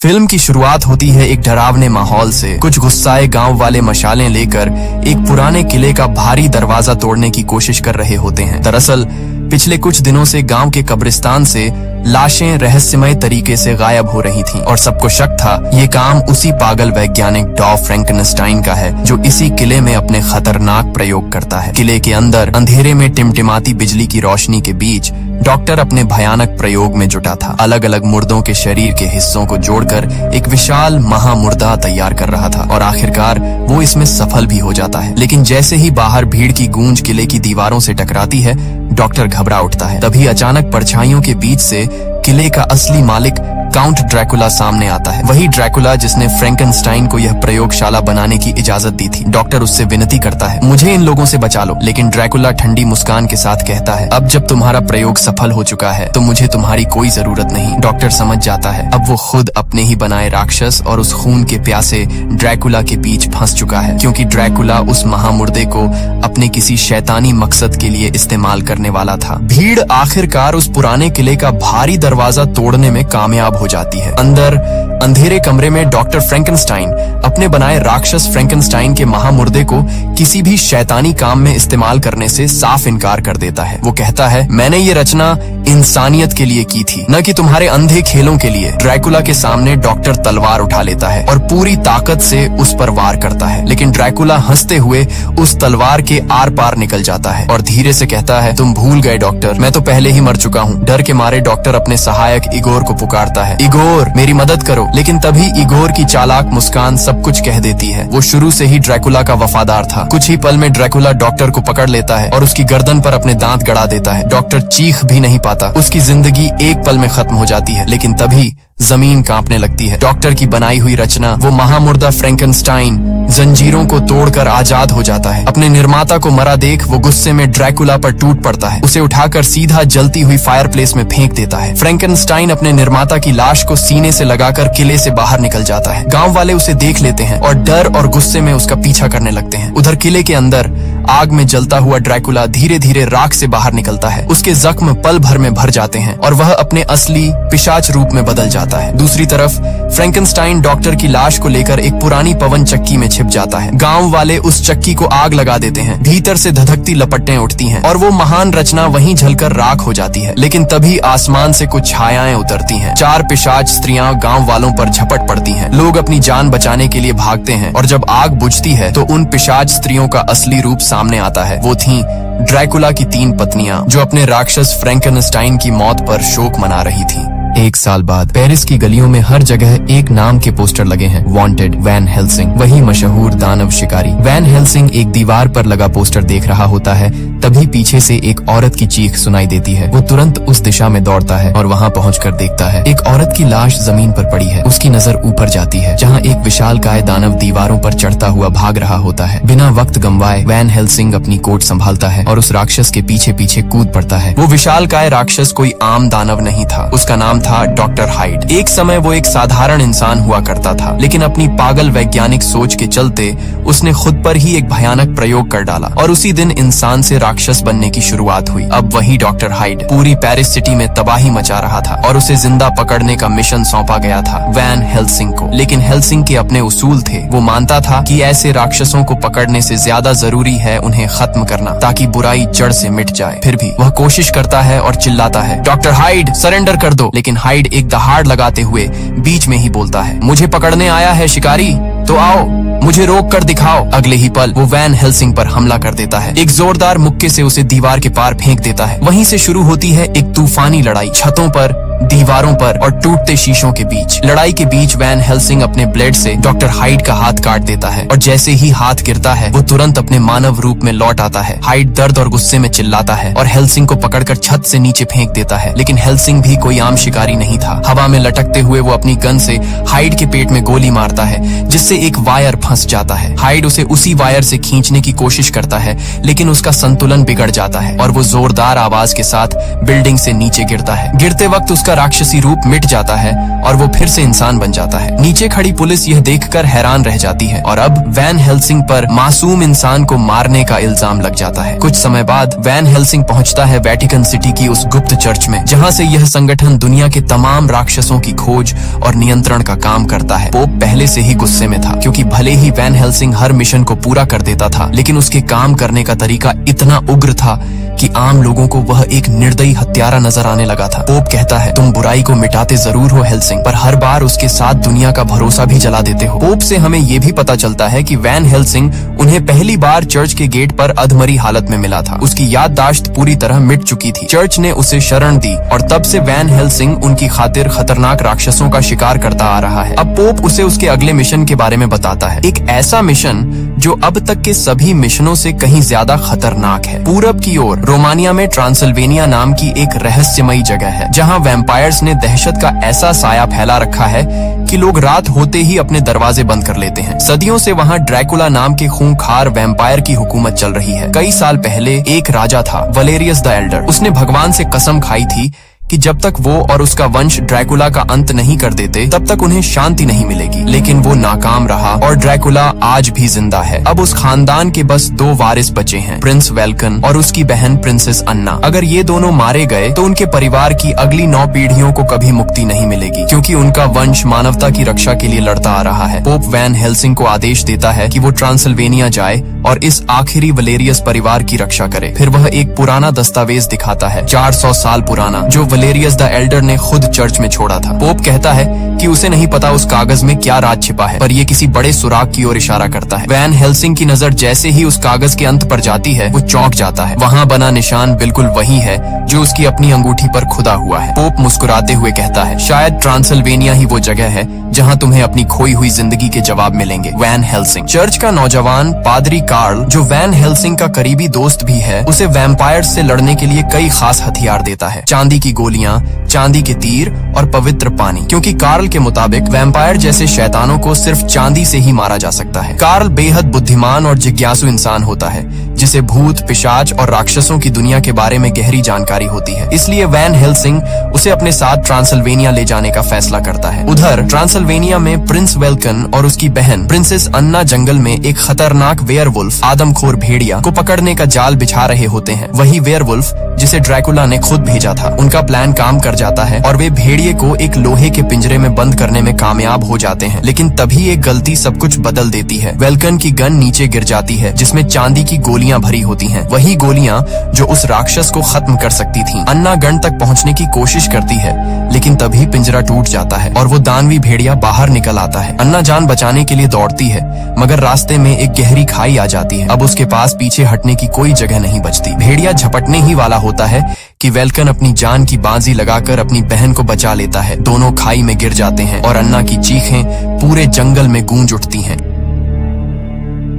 Film की शुरुआत होती है एक डरावने माहौल से। कुछ गुस्साए गांव वाले मशालें लेकर एक पुराने किले का भारी दरवाजा तोड़ने की कोशिश कर रहे होते हैं। दरअसल पिछले कुछ दिनों से गांव के कब्रिस्तान से लाशें रहस्यमय तरीके से गायब हो रही थीं और सबको शक था ये काम उसी पागल वैज्ञानिक डॉ फ्रैंकेनस्टाइन का है जो इसी किले में अपने खतरनाक प्रयोग करता है। किले के अंदर अंधेरे में टिमटिमाती बिजली की रोशनी के बीच डॉक्टर अपने भयानक प्रयोग में जुटा था। अलग अलग मुर्दों के शरीर के हिस्सों को जोड़कर एक विशाल महामुर्दा तैयार कर रहा था और आखिरकार वो इसमें सफल भी हो जाता है। लेकिन जैसे ही बाहर भीड़ की गूंज किले की दीवारों से टकराती है, डॉक्टर घबरा उठता है। तभी अचानक परछाइयों के बीच से किले का असली मालिक काउंट ड्रैकुला सामने आता है। वही ड्रैकुला जिसने फ्रैंकेनस्टाइन को यह प्रयोगशाला बनाने की इजाजत दी थी। डॉक्टर उससे विनती करता है, मुझे इन लोगों से बचा लो। लेकिन ड्रैकुला ठंडी मुस्कान के साथ कहता है, अब जब तुम्हारा प्रयोग सफल हो चुका है तो मुझे तुम्हारी कोई जरूरत नहीं। डॉक्टर समझ जाता है अब वो खुद अपने ही बनाए राक्षस और उस खून के प्यासे ड्रैकुला के बीच फंस चुका है, क्योंकि ड्रैकुला उस महामुर्दे को अपने किसी शैतानी मकसद के लिए इस्तेमाल करने वाला था। भीड़ आखिरकार उस पुराने किले का भारी दरवाजा तोड़ने में कामयाब हो जाती है। अंदर अंधेरे कमरे में डॉक्टर फ्रैंकेनस्टाइन अपने बनाए राक्षस फ्रैंकेनस्टाइन के महामुर्दे को किसी भी शैतानी काम में इस्तेमाल करने से साफ इनकार कर देता है। वो कहता है, मैंने ये रचना इंसानियत के लिए की थी, न कि तुम्हारे अंधे खेलों के लिए। ड्रैकुला के सामने डॉक्टर तलवार उठा लेता है और पूरी ताकत से उस पर वार करता है, लेकिन ड्रैकुला हंसते हुए उस तलवार के आर पार निकल जाता है और धीरे से कहता है, तुम भूल गए डॉक्टर, मैं तो पहले ही मर चुका हूँ। डर के मारे डॉक्टर अपने सहायक इगोर को पुकारता है, इगोर मेरी मदद करो। लेकिन तभी इगोर की चालाक मुस्कान सब कुछ कह देती है। वो शुरू से ही ड्रैकुला का वफादार था। कुछ ही पल में ड्रैकुला डॉक्टर को पकड़ लेता है और उसकी गर्दन पर अपने दांत गड़ा देता है। डॉक्टर चीख भी नहीं पाता। उसकी जिंदगी एक पल में खत्म हो जाती है। लेकिन तभी जमीन कांपने लगती है। डॉक्टर की बनाई हुई रचना, वो महामुर्दा फ्रैंकेनस्टाइन, जंजीरों को तोड़कर आजाद हो जाता है। अपने निर्माता को मरा देख वो गुस्से में ड्रैकुला पर टूट पड़ता है। उसे उठाकर सीधा जलती हुई फायरप्लेस में फेंक देता है। फ्रैंकेनस्टाइन अपने निर्माता की लाश को सीने से लगाकर किले से बाहर निकल जाता है। गांव वाले उसे देख लेते हैं और डर और गुस्से में उसका पीछा करने लगते हैं। उधर किले के अंदर आग में जलता हुआ ड्रैकुला धीरे धीरे राख से बाहर निकलता है। उसके जख्म पल भर में भर जाते हैं और वह अपने असली पिशाच रूप में बदल जाता है। दूसरी तरफ फ्रैंकेनस्टाइन डॉक्टर की लाश को लेकर एक पुरानी पवन चक्की में छिप जाता है। गांव वाले उस चक्की को आग लगा देते हैं। भीतर से धधकती लपटें उठती हैं और वो महान रचना वहीं जलकर राख हो जाती है। लेकिन तभी आसमान से कुछ छायाएं उतरती हैं। 4 पिशाच स्त्रियां गांव वालों पर झपट पड़ती हैं। लोग अपनी जान बचाने के लिए भागते हैं और जब आग बुझती है तो उन पिशाच स्त्रियों का असली रूप सामने आता है। वो थीं ड्रैकुला की 3 पत्नियां जो अपने राक्षस फ्रैंकेनस्टाइन की मौत पर शोक मना रही थीं। 1 साल बाद पेरिस की गलियों में हर जगह एक नाम के पोस्टर लगे हैं, वांटेड वैन हेल्सिंग, वही मशहूर दानव शिकारी। वैन हेल्सिंग एक दीवार पर लगा पोस्टर देख रहा होता है, तभी पीछे से एक औरत की चीख सुनाई देती है। वो तुरंत उस दिशा में दौड़ता है और वहाँ पहुंचकर देखता है एक औरत की लाश जमीन पर पड़ी है। उसकी नजर ऊपर जाती है जहाँ एक विशालकाय दानव दीवारों पर चढ़ता हुआ भाग रहा होता है। बिना वक्त गंवाए वैन हेल्सिंग अपनी कोट संभालता है और उस राक्षस के पीछे पीछे कूद पड़ता है। वो विशालकाय राक्षस कोई आम दानव नहीं था, उसका नाम था डॉक्टर हाइड। एक समय वो एक साधारण इंसान हुआ करता था, लेकिन अपनी पागल वैज्ञानिक सोच के चलते उसने खुद पर ही एक भयानक प्रयोग कर डाला और उसी दिन इंसान से राक्षस बनने की शुरुआत हुई। अब वही डॉक्टर हाइड पूरी पेरिस सिटी में तबाही मचा रहा था और उसे जिंदा पकड़ने का मिशन सौंपा गया था वैन हेल्सिंग को। लेकिन हेल्सिंग के अपने उसूल थे। वो मानता था कि ऐसे राक्षसों को पकड़ने से ज्यादा जरूरी है उन्हें खत्म करना, ताकि बुराई जड़ से मिट जाए। फिर भी वह कोशिश करता है और चिल्लाता है, डॉक्टर हाइड सरेंडर कर दो। लेकिन हाइड एक दहाड़ लगाते हुए बीच में ही बोलता है, मुझे पकड़ने आया है शिकारी तो आओ, मुझे रोक कर दिखाओ। अगले ही पल वो वैन हेल्सिंग पर हमला कर देता है। एक जोरदार मुक्के से उसे दीवार के पार फेंक देता है। वहीं से शुरू होती है एक तूफानी लड़ाई, छतों पर, दीवारों पर और टूटते शीशों के बीच। लड़ाई के बीच वैन हेल्सिंग अपने ब्लेड से डॉक्टर हाइड का हाथ काट देता है और जैसे ही हाथ गिरता है वो तुरंत अपने मानव रूप में लौट आता है। हाइड दर्द और गुस्से में चिल्लाता है और हेल्सिंग को पकड़कर छत से नीचे फेंक देता है। लेकिन हेल्सिंग भी कोई आम शिकारी नहीं था। हवा में लटकते हुए वो अपनी गन से हाइड के पेट में गोली मारता है, जिससे एक वायर फंस जाता है। हाइड उसे उसी वायर से खींचने की कोशिश करता है, लेकिन उसका संतुलन बिगड़ जाता है और वो जोरदार आवाज के साथ बिल्डिंग से नीचे गिरता है। गिरते वक्त उसका उसका राक्षसी रूप मिट जाता है और वो फिर से इंसान बन जाता है। नीचे खड़ी पुलिस यह देखकर हैरान रह जाती है और अब वैन हेल्सिंग पर मासूम इंसान को मारने का इल्जाम लग जाता है। कुछ समय बाद वैन हेल्सिंग पहुंचता है वेटिकन सिटी की उस गुप्त चर्च में, जहां से यह संगठन दुनिया के तमाम राक्षसों की खोज और नियंत्रण का काम करता है। पोप पहले से ही गुस्से में था, क्योंकि भले ही वैन हेल्सिंग हर मिशन को पूरा कर देता था, लेकिन उसके काम करने का तरीका इतना उग्र था कि आम लोगों को वह एक निर्दयी हत्यारा नजर आने लगा था। पोप कहता है, तुम बुराई को मिटाते जरूर हो हेल्सिंग, पर हर बार उसके साथ दुनिया का भरोसा भी जला देते हो। पोप से हमें ये भी पता चलता है कि वैन हेल्सिंग उन्हें पहली बार चर्च के गेट पर अधमरी हालत में मिला था। उसकी याददाश्त पूरी तरह मिट चुकी थी। चर्च ने उसे शरण दी और तब से वैन हेल्सिंग उनकी खातिर खतरनाक राक्षसों का शिकार करता आ रहा है। अब पोप उसे उसके अगले मिशन के बारे में बताता है, एक ऐसा मिशन जो अब तक के सभी मिशनों से कहीं ज्यादा खतरनाक है। पूरब की ओर रोमानिया में ट्रांसिल्वेनिया नाम की एक रहस्यमयी जगह है, जहां वैम्पायर्स ने दहशत का ऐसा साया फैला रखा है कि लोग रात होते ही अपने दरवाजे बंद कर लेते हैं। सदियों से वहां ड्रैकुला नाम के खूंखार वैम्पायर की हुकूमत चल रही है। कई साल पहले एक राजा था, वलेरियस द एल्डर। उसने भगवान से कसम खाई थी कि जब तक वो और उसका वंश ड्रैकुला का अंत नहीं कर देते, तब तक उन्हें शांति नहीं मिलेगी। लेकिन वो नाकाम रहा और ड्रैकुला आज भी जिंदा है। अब उस खानदान के बस 2 वारिस बचे हैं, प्रिंस वेल्कन और उसकी बहन प्रिंसेस अन्ना। अगर ये दोनों मारे गए तो उनके परिवार की अगली 9 पीढ़ियों को कभी मुक्ति नहीं मिलेगी, क्योंकि उनका वंश मानवता की रक्षा के लिए लड़ता आ रहा है। पोप वैन हेल्सिंग को आदेश देता है कि वो ट्रांसिल्वेनिया जाए और इस आखिरी वलेरियस परिवार की रक्षा करे। फिर वह एक पुराना दस्तावेज दिखाता है, 400 साल पुराना, जो वलेरियस द एल्डर ने खुद चर्च में छोड़ा था। पोप कहता है कि उसे नहीं पता उस कागज में क्या राज छिपा है, पर ये किसी बड़े सुराग की ओर इशारा करता है। वैन हेल्सिंग की नजर जैसे ही उस कागज के अंत पर जाती है, वो चौंक जाता है। वहाँ बना निशान बिल्कुल वही है जो उसकी अपनी अंगूठी पर खुदा हुआ है। पोप मुस्कुराते हुए कहता है, शायद ट्रांसिल्वेनिया ही वो जगह है जहाँ तुम्हें अपनी खोई हुई जिंदगी के जवाब मिलेंगे। Van Helsing. चर्च का नौजवान पादरी कार्ल, जो वैन हेल्सिंग का करीबी दोस्त भी है, उसे वैम्पायर्स से लड़ने के लिए कई खास हथियार देता है, चांदी की गोलियां, चांदी के तीर और पवित्र पानी, क्योंकि कार्ल के मुताबिक वैम्पायर जैसे शैतानों को सिर्फ चांदी से ही मारा जा सकता है। कार्ल बेहद बुद्धिमान और जिज्ञासु इंसान होता है, जिसे भूत, पिशाच और राक्षसों की दुनिया के बारे में गहरी जानकारी होती है। इसलिए वैन हेल्सिंग उसे अपने साथ ट्रांसिल्वेनिया ले जाने का फैसला करता है। उधर ट्रांसिल्वेनिया में प्रिंस वेल्कन और उसकी बहन प्रिंसेस अन्ना जंगल में एक खतरनाक वेयरवुल्फ, आदमखोर भेड़िया को पकड़ने का जाल बिछा रहे होते हैं। वही वेयरवुल्फ जिसे ड्रैकुला ने खुद भेजा था। उनका प्लान काम कर जाता है और वे भेड़िए को एक लोहे के पिंजरे में बंद करने में कामयाब हो जाते हैं। लेकिन तभी एक गलती सब कुछ बदल देती है। वेल्कन की गन नीचे गिर जाती है, जिसमें चांदी की गोलियां भरी होती हैं। वही गोलियां जो उस राक्षस को खत्म कर सकती थीं। अन्ना गन तक पहुंचने की कोशिश करती है, लेकिन तभी पिंजरा टूट जाता है और वो दानवी भेड़िया बाहर निकल आता है। अन्ना जान बचाने के लिए दौड़ती है, मगर रास्ते में एक गहरी खाई आ जाती है। अब उसके पास पीछे हटने की कोई जगह नहीं बचती। भेड़िया झपटने ही वाला होता है कि वेल्कन अपनी जान की बाजी लगाकर अपनी बहन को बचा लेता है। दोनों खाई में गिर जाते हैं और अन्ना की चीखें पूरे जंगल में गूंज उठती हैं।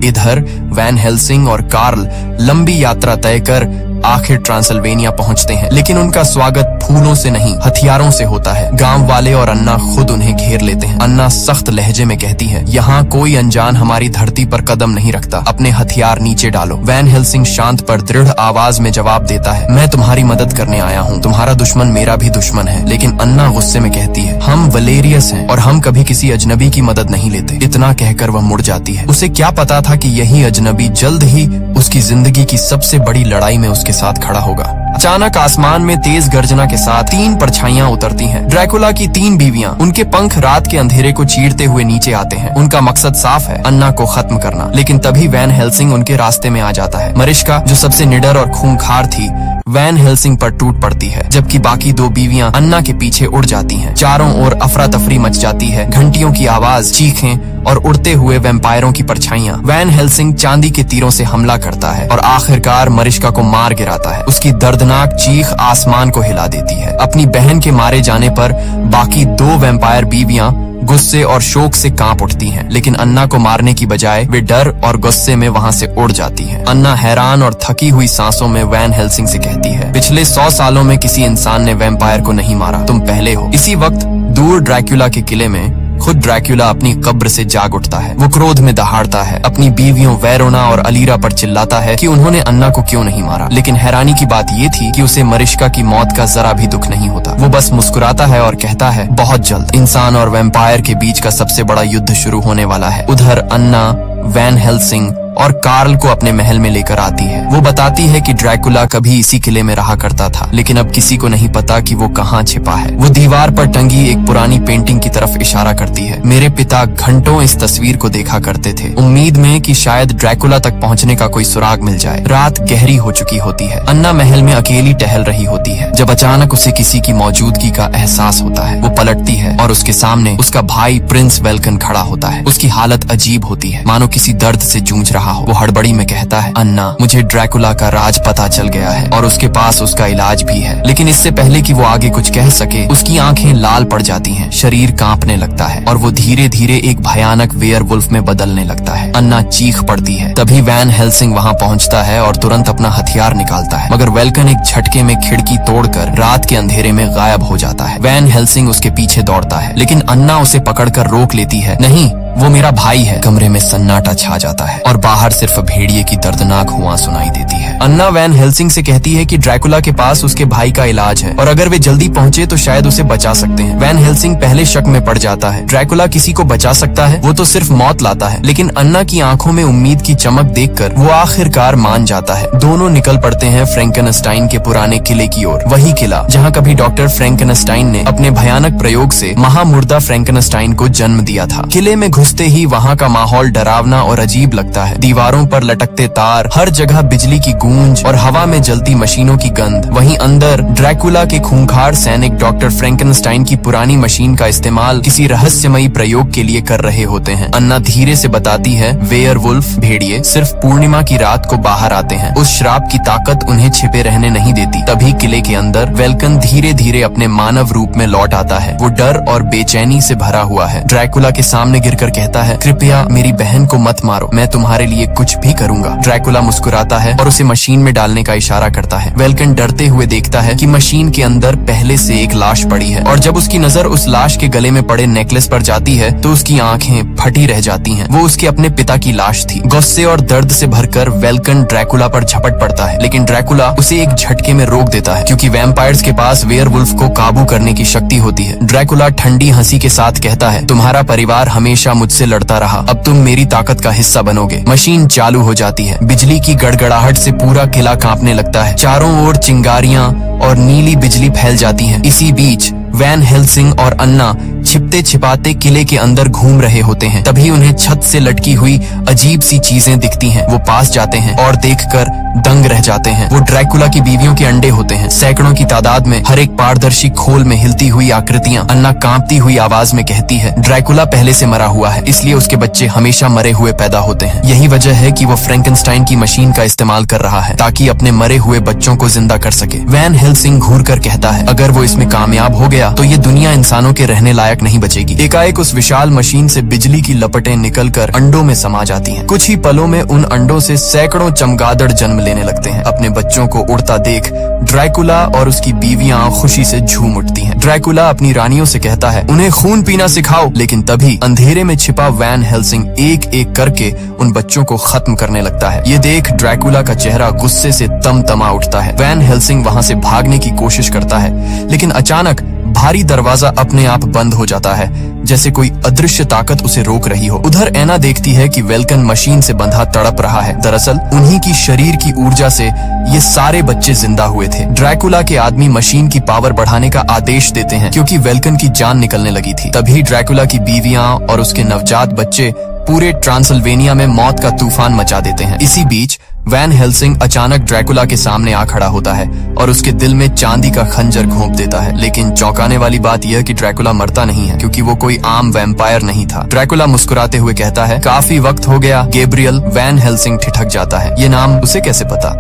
इधर वैन हेल्सिंग और कार्ल लंबी यात्रा तय कर आखिर ट्रांसिल्वेनिया पहुंचते हैं, लेकिन उनका स्वागत फूलों से नहीं, हथियारों से होता है। गांव वाले और अन्ना खुद उन्हें घेर लेते हैं। अन्ना सख्त लहजे में कहती है, यहाँ कोई अनजान हमारी धरती पर कदम नहीं रखता, अपने हथियार नीचे डालो। वैन हेल्सिंग शांत पर दृढ़ आवाज में जवाब देता है, मैं तुम्हारी मदद करने आया हूँ, तुम्हारा दुश्मन मेरा भी दुश्मन है। लेकिन अन्ना गुस्से में कहती है, हम वलेरियस हैं और हम कभी किसी अजनबी की मदद नहीं लेते। इतना कहकर वह मुड़ जाती है। उसे क्या पता था कि यही अजनबी जल्द ही उसकी जिंदगी की सबसे बड़ी लड़ाई में उसके साथ खड़ा होगा। अचानक आसमान में तेज गर्जना के साथ 3 परछाइयां उतरती हैं। ड्रैकुला की 3 बीवियां, उनके पंख रात के अंधेरे को चीरते हुए नीचे आते हैं। उनका मकसद साफ है, अन्ना को खत्म करना। लेकिन तभी वैन हेल्सिंग उनके रास्ते में आ जाता है। मरिश्का, जो सबसे निडर और खूंखार थी, वैन हेल्सिंग पर टूट पड़ती है, जबकि बाकी 2 बीवियां अन्ना के पीछे उड़ जाती हैं। चारों ओर अफरा तफरी मच जाती है, घंटियों की आवाज, चीखें और उड़ते हुए वैम्पायरों की परछाइयां। वैन हेल्सिंग चांदी के तीरों से हमला करता है और आखिरकार मरिश्का को मार गिराता है। उसकी दर्दनाक चीख आसमान को हिला देती है। अपनी बहन के मारे जाने पर बाकी 2 वैम्पायर बीवियां गुस्से और शोक से कांप उठती हैं, लेकिन अन्ना को मारने की बजाय वे डर और गुस्से में वहां से उड़ जाती हैं। अन्ना हैरान और थकी हुई सांसों में वैन हेल्सिंग से कहती है, पिछले 100 सालों में किसी इंसान ने वैम्पायर को नहीं मारा, तुम पहले हो। इसी वक्त दूर ड्रैकुला के किले में खुद ड्रैकुला अपनी कब्र से जाग उठता है। वो क्रोध में दहाड़ता है, अपनी बीवियों वेरोना और अलीरा पर चिल्लाता है कि उन्होंने अन्ना को क्यों नहीं मारा। लेकिन हैरानी की बात ये थी कि उसे मरिश्का की मौत का जरा भी दुख नहीं होता। वो बस मुस्कुराता है और कहता है, बहुत जल्द इंसान और वैम्पायर के बीच का सबसे बड़ा युद्ध शुरू होने वाला है। उधर अन्ना वैन हेल्सिंग और कार्ल को अपने महल में लेकर आती है। वो बताती है कि ड्रैकुला कभी इसी किले में रहा करता था, लेकिन अब किसी को नहीं पता कि वो कहाँ छिपा है। वो दीवार पर टंगी एक पुरानी पेंटिंग की तरफ इशारा करती है। मेरे पिता घंटों इस तस्वीर को देखा करते थे, उम्मीद में कि शायद ड्रैकुला तक पहुँचने का कोई सुराग मिल जाए। रात गहरी हो चुकी होती है। अन्ना महल में अकेली टहल रही होती है जब अचानक उसे किसी की मौजूदगी का एहसास होता है। वो पलटती है और उसके सामने उसका भाई प्रिंस वेल्कन खड़ा होता है। उसकी हालत अजीब होती है, मानो किसी दर्द से जूझ रहा हो। वो हड़बड़ी में कहता है, अन्ना, मुझे ड्रैकुला का राज पता चल गया है और उसके पास उसका इलाज भी है। लेकिन इससे पहले कि वो आगे कुछ कह सके, उसकी आंखें लाल पड़ जाती हैं, शरीर कांपने लगता है और वो धीरे धीरे एक भयानक वेयरवुल्फ में बदलने लगता है। अन्ना चीख पड़ती है। तभी वैन हेल्सिंग वहाँ पहुँचता है और तुरंत अपना हथियार निकालता है, मगर वेल्कन एक झटके में खिड़की तोड़कर रात के अंधेरे में गायब हो जाता है। वैन हेल्सिंग उसके पीछे दौड़ता है, लेकिन अन्ना उसे पकड़कर रोक लेती है। नहीं, वो मेरा भाई है। कमरे में सन्नाटा छा जाता है और बाहर सिर्फ भेड़िए की दर्दनाक हुआ सुनाई देती है। अन्ना वैन हेल्सिंग से कहती है कि ड्रैकुला के पास उसके भाई का इलाज है और अगर वे जल्दी पहुंचे तो शायद उसे बचा सकते हैं। वैन हेल्सिंग पहले शक में पड़ जाता है, ड्रैकुला किसी को बचा सकता है, वो तो सिर्फ मौत लाता है। लेकिन अन्ना की आंखों में उम्मीद की चमक देखकर वो आखिरकार मान जाता है। दोनों निकल पड़ते हैं फ्रैंकेनस्टाइन के पुराने किले की ओर, वही किला जहाँ कभी डॉक्टर फ्रैंकेनस्टाइन ने अपने भयानक प्रयोग से महामुर्दा फ्रैंकेनस्टाइन को जन्म दिया था। किले में घुसते ही वहाँ का माहौल डरावना और अजीब लगता है। दीवारों पर लटकते तार, हर जगह बिजली की गूंज और हवा में जलती मशीनों की गंध। वहीं अंदर ड्रैकुला के खूंखार सैनिक डॉक्टर फ्रैंकेनस्टाइन की पुरानी मशीन का इस्तेमाल किसी रहस्यमयी प्रयोग के लिए कर रहे होते हैं। अन्ना धीरे से बताती है, वेयरवुल्फ भेड़िए सिर्फ पूर्णिमा की रात को बाहर आते हैं। उस श्राप की ताकत उन्हें छिपे रहने नहीं देती। तभी किले के अंदर वेल्कन धीरे धीरे अपने मानव रूप में लौट आता है। वो डर और बेचैनी से भरा हुआ है। ड्रैकुला के सामने गिरकर कहता है, कृपया मेरी बहन को मत मारो, मैं तुम्हारे लिए कुछ भी करूंगा। ड्रैकुला मुस्कुराता है और उसे मशीन में डालने का इशारा करता है। वेल्कन डरते हुए देखता है कि मशीन के अंदर पहले से एक लाश पड़ी है और जब उसकी नजर उस लाश के गले में पड़े नेकलेस पर जाती है तो उसकी आंखें फटी रह जाती हैं। वो उसके अपने पिता की लाश थी। गुस्से और दर्द से भरकर वेल्कन ड्रैकुला पर झपट पड़ता है, लेकिन ड्रैकुला उसे एक झटके में रोक देता है क्योंकि वैम्पायर्स के पास वेयरवुल्फ को काबू करने की शक्ति होती है। ड्रैकुला ठंडी हंसी के साथ कहता है, तुम्हारा परिवार हमेशा मुझसे लड़ता रहा, अब तुम मेरी ताकत का हिस्सा बनोगे। मशीन चालू हो जाती है। बिजली की गड़गड़ाहट से पूरा किला कांपने लगता है। चारों ओर चिंगारियां और नीली बिजली फैल जाती हैं। इसी बीच वैन हेल्सिंग और अन्ना छिपते छिपाते किले के अंदर घूम रहे होते हैं। तभी उन्हें छत से लटकी हुई अजीब सी चीजें दिखती हैं। वो पास जाते हैं और देखकर दंग रह जाते हैं। वो ड्रैकुला की बीवियों के अंडे होते हैं, सैकड़ों की तादाद में, हर एक पारदर्शी खोल में हिलती हुई आकृतियां। अन्ना कांपती हुई आवाज में कहती है, ड्रैकुला पहले से मरा हुआ है, इसलिए उसके बच्चे हमेशा मरे हुए पैदा होते हैं। यही वजह है कि वो फ्रैंकेनस्टाइन की मशीन का इस्तेमाल कर रहा है ताकि अपने मरे हुए बच्चों को जिंदा कर सके। वैन हेल्सिंग घूर कर कहता है, अगर वो इसमें कामयाब हो गया तो ये दुनिया इंसानों के रहने लायक नहीं बचेगी। एकाएक उस विशाल मशीन से बिजली की लपटें निकलकर अंडों में समा जाती हैं। कुछ ही पलों में उन अंडों से सैकड़ों चमगादड़ जन्म लेने लगते हैं। अपने बच्चों को उड़ता देख ड्रैकुला और उसकी बीवियां खुशी से झूम उठती हैं। ड्रैकुला अपनी रानियों से कहता है, उन्हें खून पीना सिखाओ, लेकिन तभी अंधेरे में छिपा वैन हेल्सिंग एक एक करके उन बच्चों को खत्म करने लगता है। ये देख ड्रैकुला का चेहरा गुस्से से तमतमा उठता है। वैन हेल्सिंग वहाँ से भागने की कोशिश करता है, लेकिन अचानक भारी दरवाजा अपने आप बंद हो जाता है, जैसे कोई अदृश्य ताकत उसे रोक रही हो। उधर एना देखती है कि वेल्कन मशीन से बंधा तड़प रहा है। दरअसल उन्हीं की शरीर की ऊर्जा से ये सारे बच्चे जिंदा हुए थे। ड्रैकुला के आदमी मशीन की पावर बढ़ाने का आदेश देते हैं क्योंकि वेल्कन की जान निकलने लगी थी। तभी ड्रैकुला की बीवियां और उसके नवजात बच्चे पूरे ट्रांसिल्वेनिया में मौत का तूफान मचा देते हैं। इसी बीच वैन हेल्सिंग अचानक ड्रैकुला के सामने आ खड़ा होता है और उसके दिल में चांदी का खंजर घोंप देता है। लेकिन चौंकाने वाली बात यह कि ड्रैकुला मरता नहीं है क्योंकि वो कोई आम वैम्पायर नहीं था। ड्रैकुला मुस्कुराते हुए कहता है, काफी वक्त हो गया गैब्रियल। वैन हेल्सिंग ठिठक जाता है, ये नाम उसे कैसे पता?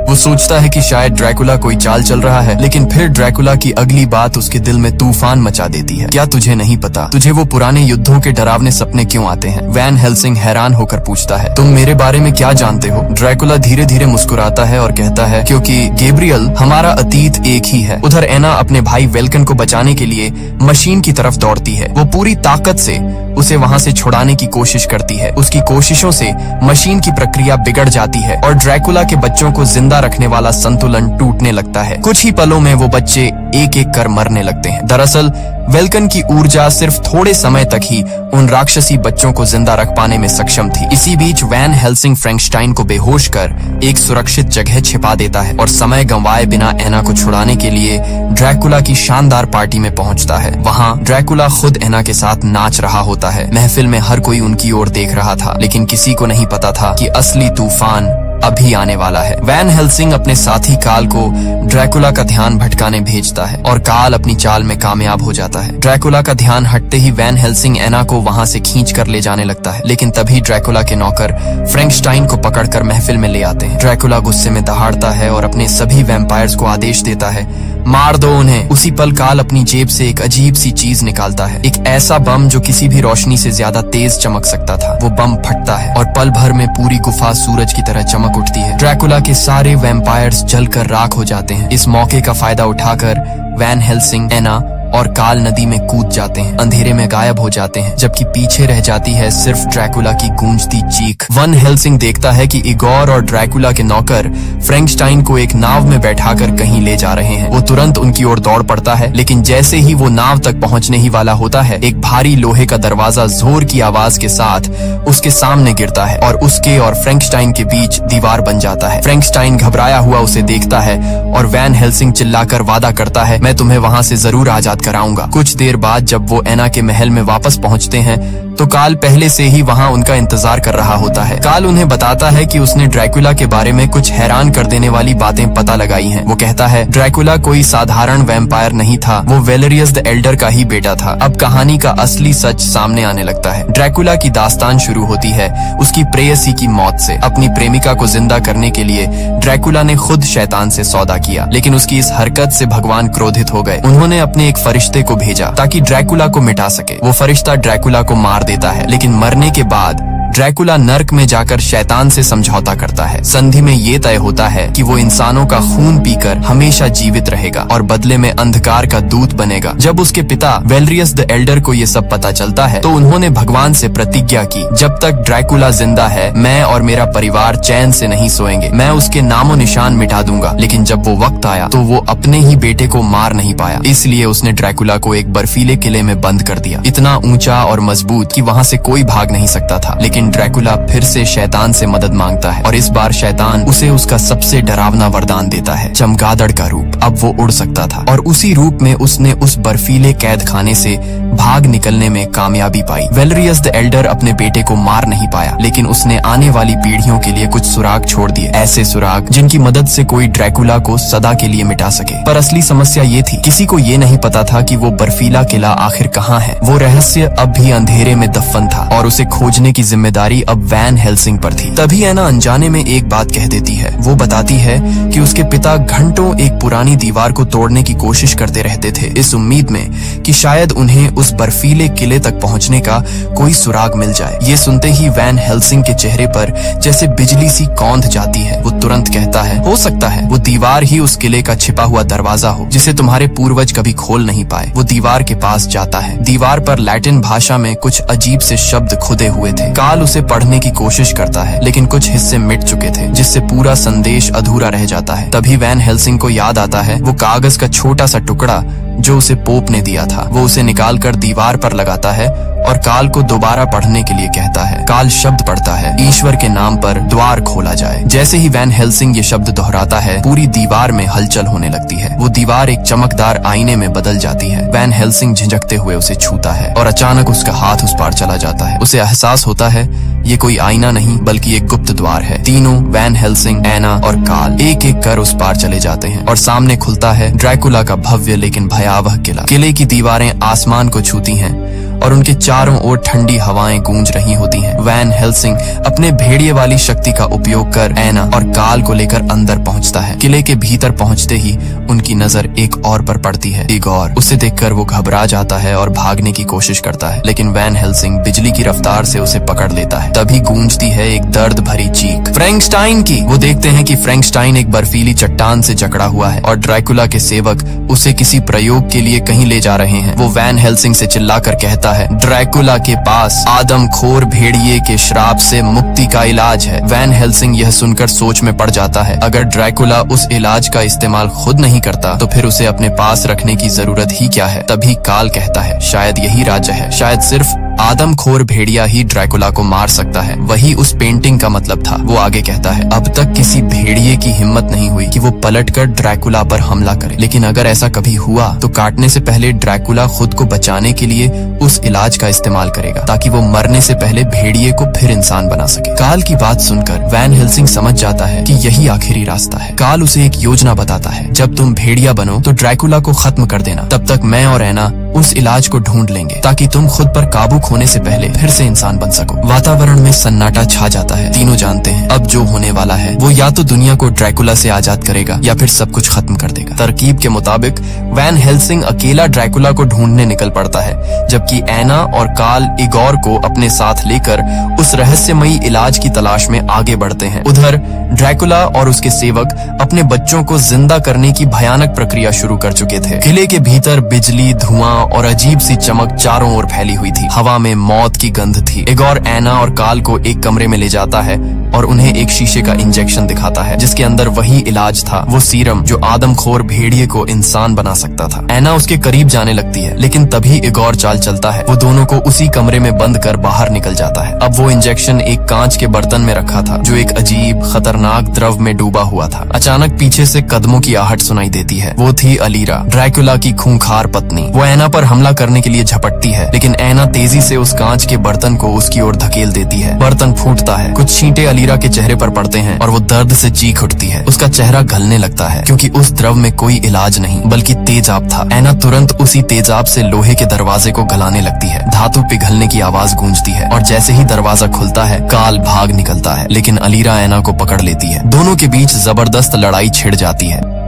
वो सोचता है कि शायद ड्रैकुला कोई चाल चल रहा है, लेकिन फिर ड्रैकुला की अगली बात उसके दिल में तूफान मचा देती है। क्या तुझे नहीं पता तुझे वो पुराने युद्धों के डरावने सपने क्यों आते हैं? वैन हेल्सिंग हैरान होकर पूछता है। तुम मेरे बारे में क्या जानते हो? ड्रैकुला धीरे धीरे मुस्कुराता है और कहता है, क्योंकि गैब्रियल, हमारा अतीत एक ही है। उधर एना अपने भाई वेल्कन को बचाने के लिए मशीन की तरफ दौड़ती है। वो पूरी ताकत से उसे वहाँ से छुड़ाने की कोशिश करती है। उसकी कोशिशों से मशीन की प्रक्रिया बिगड़ जाती है और ड्रैकुला के बच्चों को जिंदा रखने वाला संतुलन टूटने लगता है। कुछ ही पलों में वो बच्चे एक एक कर मरने लगते हैं। दरअसल वेल्कन की ऊर्जा सिर्फ थोड़े समय तक ही उन राक्षसी बच्चों को जिंदा रख पाने में सक्षम थी। इसी बीच वैन हेल्सिंग फ्रैंकस्टाइन को बेहोश कर एक सुरक्षित जगह छिपा देता है और समय गंवाए बिना एना को छुड़ाने के लिए ड्रैकुला की शानदार पार्टी में पहुंचता है। वहां ड्रैकुला खुद एना के साथ नाच रहा होता है। महफिल में हर कोई उनकी ओर देख रहा था, लेकिन किसी को नहीं पता था कि असली तूफान अभी आने वाला है। वैन हेल्सिंग अपने साथी काल को ड्रैकुला का ध्यान भटकाने भेजता है और काल अपनी चाल में कामयाब हो जाता है। ड्रैकुला का ध्यान हटते ही वैन हेल्सिंग एना को वहां से खींच कर ले जाने लगता है, लेकिन तभी ड्रैकुला के नौकर फ्रैंकस्टाइन को पकड़कर महफिल में ले आते हैं। ड्रैकुला गुस्से में दहाड़ता है और अपने सभी वैम्पायर्स को आदेश देता है, मार दो उन्हें। उसी पल काल अपनी जेब से एक अजीब सी चीज निकालता है, एक ऐसा बम जो किसी भी रोशनी से ज्यादा तेज चमक सकता था। वो बम फटता है और पल भर में पूरी गुफा सूरज की तरह चमक उठती है। ड्रैकुला के सारे वैम्पायर्स जलकर राख हो जाते हैं। इस मौके का फायदा उठाकर वैन हेल्सिंग, एना और काल नदी में कूद जाते हैं, अंधेरे में गायब हो जाते हैं, जबकि पीछे रह जाती है सिर्फ ड्रैकुला की गूंजती चीख। वन हेल्सिंग देखता है कि इगोर और ड्रैकुला के नौकर फ्रैंकस्टाइन को एक नाव में बैठाकर कहीं ले जा रहे हैं। वो तुरंत उनकी ओर दौड़ पड़ता है, लेकिन जैसे ही वो नाव तक पहुंचने ही वाला होता है, एक भारी लोहे का दरवाजा जोर की आवाज के साथ उसके सामने गिरता है और उसके और फ्रैंकस्टाइन के बीच दीवार बन जाता है। फ्रैंकस्टाइन घबराया हुआ उसे देखता है और वैन हेल्सिंग चिल्लाकर वादा करता है, मैं तुम्हें वहां से जरूर आजाद कराऊंगा। कुछ देर बाद जब वो एना के महल में वापस पहुंचते हैं तो काल पहले से ही वहां उनका इंतजार कर रहा होता है। काल उन्हें बताता है कि उसने ड्रैकुला के बारे में कुछ हैरान कर देने वाली बातें पता लगाई हैं। वो कहता है, ड्रैकुला कोई साधारण वैम्पायर नहीं था, वो वेलेरियस द एल्डर का ही बेटा था। अब कहानी का असली सच सामने आने लगता है। ड्रैकुला की दास्तान शुरू होती है उसकी प्रेयसी की मौत से। अपनी प्रेमिका को जिंदा करने के लिए ड्रैकुला ने खुद शैतान से सौदा किया, लेकिन उसकी इस हरकत से भगवान क्रोधित हो गए। उन्होंने अपने एक फरिश्ते को भेजा ताकि ड्रैकुला को मिटा सके। वो फरिश्ता ड्रैकुला को मार देता है, लेकिन मरने के बाद ड्रैकुला नर्क में जाकर शैतान से समझौता करता है। संधि में ये तय होता है कि वो इंसानों का खून पीकर हमेशा जीवित रहेगा और बदले में अंधकार का दूत बनेगा। जब उसके पिता वेलेरियस द एल्डर को ये सब पता चलता है तो उन्होंने भगवान से प्रतिज्ञा की, जब तक ड्रैकुला जिंदा है मैं और मेरा परिवार चैन से नहीं सोएंगे। मैं उसके नामो निशान मिटा दूंगा। लेकिन जब वो वक्त आया तो वो अपने ही बेटे को मार नहीं पाया, इसलिए उसने ड्रैकुला को एक बर्फीले किले में बंद कर दिया, इतना ऊंचा और मजबूत कि वहाँ से कोई भाग नहीं सकता था। लेकिन ड्रैकुला फिर से शैतान से मदद मांगता है और इस बार शैतान उसे उसका सबसे डरावना वरदान देता है, चमगादड़ का रूप। अब वो उड़ सकता था और उसी रूप में उसने उस बर्फीले कैद खाने से भाग निकलने में कामयाबी पाई। वेलेरियस द एल्डर अपने बेटे को मार नहीं पाया, लेकिन उसने आने वाली पीढ़ियों के लिए कुछ सुराग छोड़ दिए, ऐसे सुराग जिनकी मदद से कोई ड्रैकुला को सदा के लिए मिटा सके। पर असली समस्या ये थी, किसी को ये नहीं पता था कि वो बर्फीला किला आखिर कहाँ है। वो रहस्य अब भी अंधेरे में दफन था और उसे खोजने की जिम्मेदारी अब वैन हेल्सिंग पर थी। तभी एना अनजाने में एक बात कह देती है। वो बताती है कि उसके पिता घंटों एक पुरानी दीवार को तोड़ने की कोशिश करते रहते थे, इस उम्मीद में कि शायद उन्हें उस बर्फीले किले तक पहुंचने का कोई सुराग मिल जाए। ये सुनते ही वैन हेल्सिंग के चेहरे पर जैसे बिजली सी कौंध जाती है। वो तुरंत कहता है, हो सकता है वो दीवार ही उस किले का छिपा हुआ दरवाजा हो जिसे तुम्हारे पूर्वज कभी खोल नहीं पाए। वो दीवार के पास जाता है। दीवार पर लैटिन भाषा में कुछ अजीब से शब्द खुदे हुए थे। काल उसे पढ़ने की कोशिश करता है, लेकिन कुछ हिस्से मिट चुके थे, जिससे पूरा संदेश अधूरा रह जाता है। तभी वैन हेल्सिंग को याद आता है वो कागज का छोटा सा टुकड़ा जो उसे पोप ने दिया था। वो उसे निकालकर दीवार पर लगाता है और काल को दोबारा पढ़ने के लिए कहता है। काल शब्द पढ़ता है, ईश्वर के नाम पर द्वार खोला जाए। जैसे ही वैन हेल्सिंग ये शब्द दोहराता है, पूरी दीवार में हलचल होने लगती है। वो दीवार एक चमकदार आईने में बदल जाती है। वैन हेल्सिंग झिझकते हुए उसे छूता है और अचानक उसका हाथ उस पार चला जाता है। उसे एहसास होता है ये कोई आईना नहीं बल्कि एक गुप्त द्वार है। तीनों, वैन हेल्सिंग, एना और काल, एक एक कर उस पार चले जाते हैं और सामने खुलता है ड्रैकुला का भव्य लेकिन भयावह किला। किले की दीवारें आसमान को छूती हैं और उनके चारों ओर ठंडी हवाएं गूंज रही होती हैं। वैन हेल्सिंग अपने भेड़िए वाली शक्ति का उपयोग कर एना और काल को लेकर अंदर पहुंचता है। किले के भीतर पहुंचते ही उनकी नजर एक और पर पड़ती है, इगोर। उसे देखकर वो घबरा जाता है और भागने की कोशिश करता है, लेकिन वैन हेल्सिंग बिजली की रफ्तार से उसे पकड़ लेता है। तभी गूंजती है एक दर्द भरी चीख, फ्रैंकस्टाइन की। वो देखते हैं कि फ्रैंकस्टाइन एक बर्फीली चट्टान से जकड़ा हुआ है और ड्रैकुला के सेवक उसे किसी प्रयोग के लिए कहीं ले जा रहे हैं। वो वैन हेल्सिंग से चिल्लाकर कहता है, ड्रैकुला के पास आदमखोर भेड़िए के श्राप से मुक्ति का इलाज है। वैन हेल्सिंग यह सुनकर सोच में पड़ जाता है, अगर ड्रैकुला उस इलाज का इस्तेमाल खुद नहीं करता तो फिर उसे अपने पास रखने की जरूरत ही क्या है। तभी काल कहता है, शायद यही राज है, शायद सिर्फ आदमखोर भेड़िया ही ड्रैकुला को मार सकता है। वही उस पेंटिंग का मतलब था। वो आगे कहता है, अब तक किसी भेड़िए की हिम्मत नहीं हुई कि वो पलटकर ड्रैकुला पर हमला करे, लेकिन अगर ऐसा कभी हुआ तो काटने से पहले ड्रैकुला खुद को बचाने के लिए उस इलाज का इस्तेमाल करेगा, ताकि वो मरने से पहले भेड़िए को फिर इंसान बना सके। काल की बात सुनकर वैन हेल्सिंग समझ जाता है कि यही आखिरी रास्ता है। काल उसे एक योजना बताता है, जब तुम भेड़िया बनो तो ड्रैकुला को खत्म कर देना, तब तक मैं और एना उस इलाज को ढूंढ लेंगे ताकि तुम खुद पर काबू खोने से पहले फिर से इंसान बन सको। वातावरण में सन्नाटा छा जाता है। तीनों जानते हैं अब जो होने वाला है वो या तो दुनिया को ड्रैकुला से आजाद करेगा या फिर सब कुछ खत्म कर देगा। तरकीब के मुताबिक वैन हेल्सिंग अकेला ड्रैकुला को ढूंढने निकल पड़ता है, जबकि एना और काल इगोर को अपने साथ लेकर उस रहस्यमयी इलाज की तलाश में आगे बढ़ते हैं। उधर ड्रैकुला और उसके सेवक अपने बच्चों को जिंदा करने की भयानक प्रक्रिया शुरू कर चुके थे। किले के भीतर बिजली, धुआं और अजीब सी चमक चारों ओर फैली हुई थी। हवा में मौत की गंध थी। इगोर एना और काल को एक कमरे में ले जाता है और उन्हें एक शीशे का इंजेक्शन दिखाता है, जिसके अंदर वही इलाज था, वो सीरम जो आदमखोर भेड़िए को इंसान बना सकता था। एना उसके करीब जाने लगती है, लेकिन तभी इगोर चाल चलता है। वो दोनों को उसी कमरे में बंद कर बाहर निकल जाता है। अब वो इंजेक्शन एक कांच के बर्तन में रखा था, जो एक अजीब खतरनाक द्रव में डूबा हुआ था। अचानक पीछे से कदमों की आहट सुनाई देती है। वो थी अलीरा, ड्रैकुला की खूंखार पत्नी। वो एना पर हमला करने के लिए झपटती है, लेकिन एना तेजी से उस कांच के बर्तन को उसकी ओर धकेल देती है। बर्तन फूटता है, कुछ छींटे अलीरा के चेहरे पर पड़ते हैं और वो दर्द से चीख उठती है। उसका चेहरा गलने लगता है, क्योंकि उस द्रव में कोई इलाज नहीं बल्कि तेजाब था। एना तुरंत उसी तेजाब से लोहे के दरवाजे को गलाने लगती है। धातु पिघलने की आवाज गूंजती है और जैसे ही दरवाजा खुलता है, काल भाग निकलता है, लेकिन अलीरा एना को पकड़ लेती है। दोनों के बीच जबरदस्त लड़ाई छिड़ जाती है।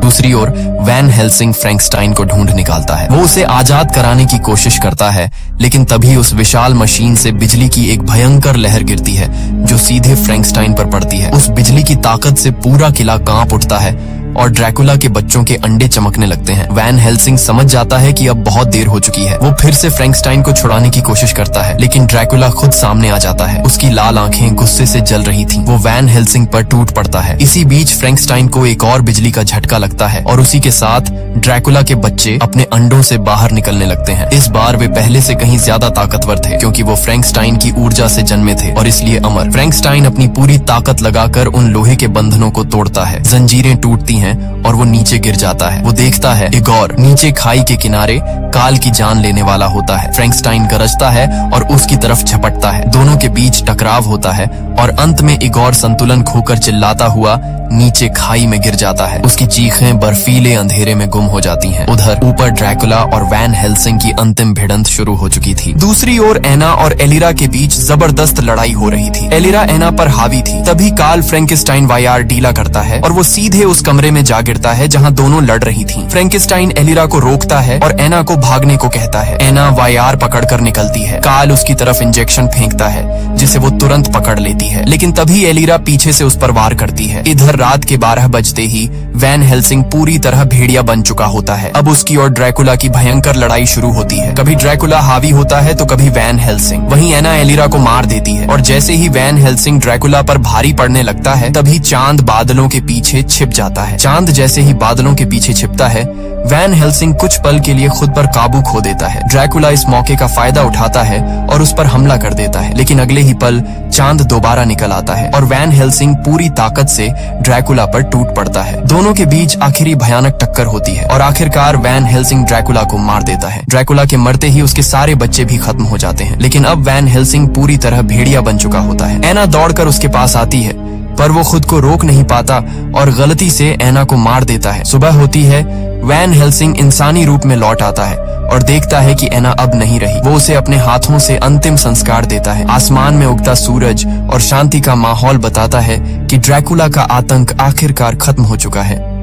दूसरी ओर वैन हेल्सिंग फ्रैंकस्टाइन को ढूंढ निकालता है। वो उसे आजाद कराने की कोशिश करता है, लेकिन तभी उस विशाल मशीन से बिजली की एक भयंकर लहर गिरती है, जो सीधे फ्रैंकस्टाइन पर पड़ती है। उस बिजली की ताकत से पूरा किला कांप उठता है और ड्रैकुला के बच्चों के अंडे चमकने लगते हैं। वैन हेल्सिंग समझ जाता है कि अब बहुत देर हो चुकी है। वो फिर से फ्रैंकस्टाइन को छुड़ाने की कोशिश करता है, लेकिन ड्रैकुला खुद सामने आ जाता है। उसकी लाल आंखें गुस्से से जल रही थीं। वो वैन हेल्सिंग पर टूट पड़ता है। इसी बीच फ्रैंकस्टाइन को एक और बिजली का झटका लगता है और उसी के साथ ड्रैकुला के बच्चे अपने अंडों से बाहर निकलने लगते हैं। इस बार वे पहले से कहीं ज्यादा ताकतवर थे, क्योंकि वो फ्रैंकस्टाइन की ऊर्जा से जन्मे थे और इसलिए अमर। फ्रैंकस्टाइन अपनी पूरी ताकत लगाकर उन लोहे के बंधनों को तोड़ता है। जंजीरें टूटती हैं और वो नीचे गिर जाता है। वो देखता है इगोर नीचे खाई के किनारे काल की जान लेने वाला होता है। फ्रैंकस्टाइन गरजता है और उसकी तरफ झपटता है। दोनों के बीच टकराव होता है और अंत में इगोर संतुलन खोकर चिल्लाता हुआ नीचे खाई में गिर जाता है। उसकी चीखें बर्फीले अंधेरे में गुम हो जाती हैं। उधर ऊपर ड्रैकुला और वैन हेल्सिंग की अंतिम भिड़ंत शुरू हो चुकी थी। दूसरी ओर एना और एलिरा के बीच जबरदस्त लड़ाई हो रही थी। एलिरा एना पर हावी थी। तभी काल फ्रैंकेस्टाइन वायार ढीला करता है और वो सीधे उस कमरे में जा गिरता है जहां दोनों लड़ रही थीं। फ्रैंकेस्टाइन एलिरा को रोकता है और एना को भागने को कहता है। एना वायार पकड़कर निकलती है। काल उसकी तरफ इंजेक्शन फेंकता है, जिसे वो तुरंत पकड़ लेती है, लेकिन तभी एलिरा पीछे से उस पर वार करती है। इधर रात के 12 बजते ही वैन हेल्सिंग पूरी तरह भेड़िया बन चुका होता है। अब उसकी और ड्रैकुला की भयंकर लड़ाई शुरू होती है। कभी ड्रैकुला हावी होता है तो कभी वैन हेल्सिंग। वहीं एना एलिरा को मार देती है और जैसे ही वैन हेल्सिंग ड्रैकुला पर भारी पड़ने लगता है, तभी चांद बादलों के पीछे छिप जाता है। चांद जैसे ही बादलों के पीछे छिपता है, वैन हेल्सिंग कुछ पल के लिए खुद पर काबू खो देता है। ड्रैकुला इस मौके का फायदा उठाता है और उस पर हमला कर देता है, लेकिन अगले ही पल चांद दोबारा निकल आता है और वैन हेल्सिंग पूरी ताकत से ड्रैकुला पर टूट पड़ता है। दोनों के बीच आखिरी भयानक टक्कर होती है और आखिरकार वैन हेल्सिंग ड्रैकुला को मार देता है। ड्रैकुला के मरते ही उसके सारे बच्चे भी खत्म हो जाते हैं, लेकिन अब वैन हेल्सिंग पूरी तरह भेड़िया बन चुका होता है। एना दौड़कर उसके पास आती है, पर वो खुद को रोक नहीं पाता और गलती से एना को मार देता है। सुबह होती है, वैन हेल्सिंग इंसानी रूप में लौट आता है और देखता है कि एना अब नहीं रही। वो उसे अपने हाथों से अंतिम संस्कार देता है। आसमान में उगता सूरज और शांति का माहौल बताता है कि ड्रैकुला का आतंक आखिरकार खत्म हो चुका है।